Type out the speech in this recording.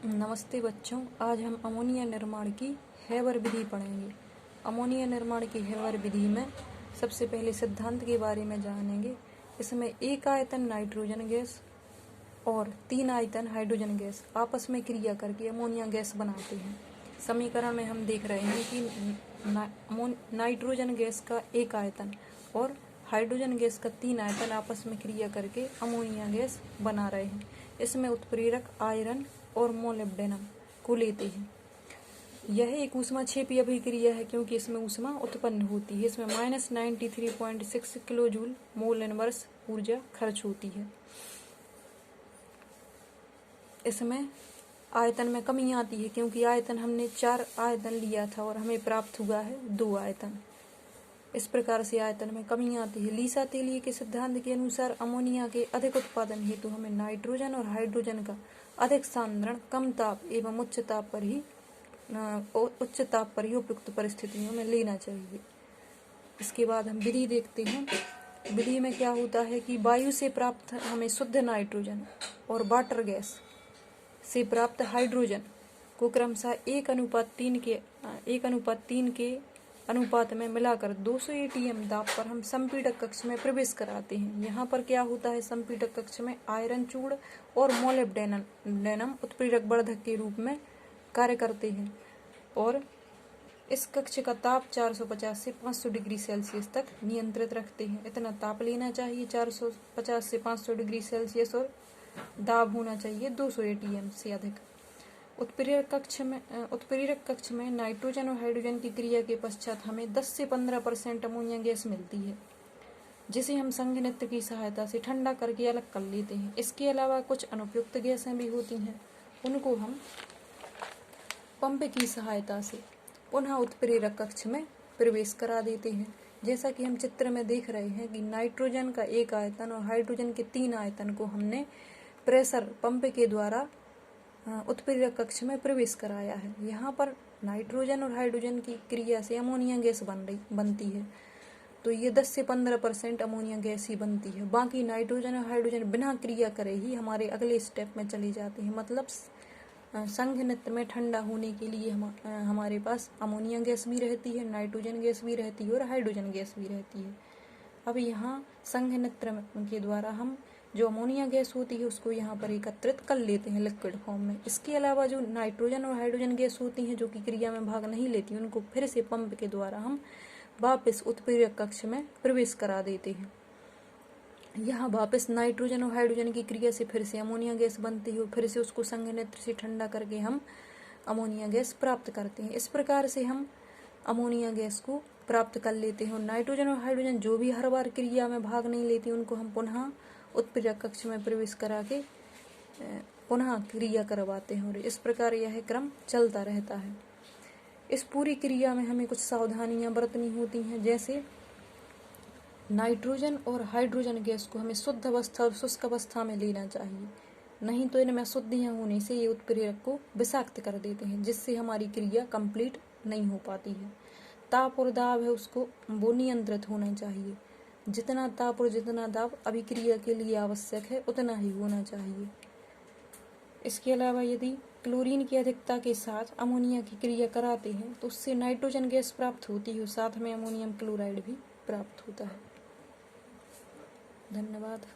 नमस्ते बच्चों, आज हम अमोनिया निर्माण की हैबर विधि पढ़ेंगे। अमोनिया निर्माण की हैबर विधि में सबसे पहले सिद्धांत के बारे में जानेंगे। इसमें एक आयतन नाइट्रोजन गैस और 3 आयतन हाइड्रोजन गैस आपस में क्रिया करके अमोनिया गैस बनाते हैं। समीकरण में हम देख रहे हैं कि नाइट्रोजन गैस का एक आयतन और हाइड्रोजन गैस का 3 आयतन आपस में क्रिया करके अमोनिया गैस बना रहे हैं। इसमें उत्प्रेरक आयरन और मोलिब्डेनम को लेते हैं। यह एक ऊष्माक्षेपी अभिक्रिया है क्योंकि इसमें ऊष्मा उत्पन्न होती है। इसमें -93.6 किलो जूल मोल इनवर्स ऊर्जा खर्च होती है। इसमें आयतन में कमी आती है क्योंकि आयतन हमने 4 आयतन लिया था और हमें प्राप्त हुआ है 2 आयतन। इस प्रकार से आयतन में कमी आती है। लीसा-तेलिए के सिद्धांत के अनुसार अमोनिया के अधिक उत्पादन हेतु हमें नाइट्रोजन और हाइड्रोजन का अधिक सांद्रण कम ताप एवं उच्च ताप पर ही उपयुक्त परिस्थितियों में लेना चाहिए। इसके बाद हम विधि देखते हैं। विधि में क्या होता है कि वायु से प्राप्त हमें शुद्ध नाइट्रोजन और वाटर गैस से प्राप्त हाइड्रोजन को क्रमशः 1:3 के अनुपात में मिलाकर 200 ATM दाब पर हम संपीड़क कक्ष में प्रवेश कराते हैं। यहाँ पर क्या होता है, संपीड़क कक्ष में आयरन चूर्ण और मोलिब्डेनम उत्प्रेरक वर्धक के रूप में कार्य करते हैं और इस कक्ष का ताप 450 से 500 डिग्री सेल्सियस तक नियंत्रित रखते हैं। इतना ताप लेना चाहिए 450 से 500 डिग्री सेल्सियस और दाब होना चाहिए 200 ATM से अधिक। उत्प्रेरक कक्ष में नाइट्रोजन और हाइड्रोजन की क्रिया के पश्चात हमें 10 से 15% अमोनिया गैस मिलती है, जिसे हम संघनित्र की सहायता से ठंडा करके अलग कर लेते हैं। इसके अलावा कुछ अनुपयुक्त गैसें भी होती हैं, उनको हम पंप की सहायता से पुनः उत्प्रेरक कक्ष में प्रवेश करा देते हैं। जैसा कि हम चित्र में देख रहे हैं कि नाइट्रोजन का एक आयतन और हाइड्रोजन के 3 आयतन को हमने प्रेशर पंप के द्वारा उत्प्रेरक कक्ष में प्रवेश कराया है। यहाँ पर नाइट्रोजन और हाइड्रोजन की क्रिया से अमोनिया गैस बनती है, तो ये 10 से 15% अमोनिया गैस ही बनती है। बाकी नाइट्रोजन और हाइड्रोजन बिना क्रिया करे ही हमारे अगले स्टेप में चले जाते हैं। मतलब संघनित्र में ठंडा होने के लिए हमारे पास अमोनिया गैस भी रहती है, नाइट्रोजन गैस भी रहती है और हाइड्रोजन गैस भी रहती है। अब यहाँ संघनित्र के द्वारा हम जो अमोनिया गैस होती है उसको यहाँ पर एकत्रित कर लेते हैं लिक्विड फॉर्म में। इसके अलावा जो नाइट्रोजन और हाइड्रोजन गैस होती हैं जो कि क्रिया में भाग नहीं लेती, उनको फिर से पंप के द्वारा हम वापस उत्प्रेरक कक्ष में प्रवेश करा देते हैं। यहाँ वापस नाइट्रोजन और हाइड्रोजन की क्रिया से फिर से अमोनिया गैस बनती है और फिर से उसको संघनित्र से ठंडा करके हम अमोनिया गैस प्राप्त करते हैं। इस प्रकार से हम अमोनिया गैस को प्राप्त कर लेते हैं और नाइट्रोजन और हाइड्रोजन जो भी हर बार क्रिया में भाग नहीं लेती, उनको हम पुनः उत्प्रेरक कक्ष में प्रवेश करा के पुनः क्रिया करवाते हैं और इस प्रकार यह क्रम चलता रहता है। इस पूरी क्रिया में हमें कुछ सावधानियां बरतनी होती हैं, जैसे नाइट्रोजन और हाइड्रोजन गैस को हमें शुद्ध अवस्था और शुष्क अवस्था में लेना चाहिए, नहीं तो इनमें अशुद्धियां होने से ये उत्प्रेरक को विषाक्त कर देते हैं, जिससे हमारी क्रिया कंप्लीट नहीं हो पाती है। ताप और दाब है उसको वो नियंत्रित होना चाहिए। जितना ताप और जितना दाब अभिक्रिया के लिए आवश्यक है उतना ही होना चाहिए। इसके अलावा यदि क्लोरीन की अधिकता के साथ अमोनिया की क्रिया कराते हैं तो उससे नाइट्रोजन गैस प्राप्त होती है और साथ में अमोनियम क्लोराइड भी प्राप्त होता है। धन्यवाद।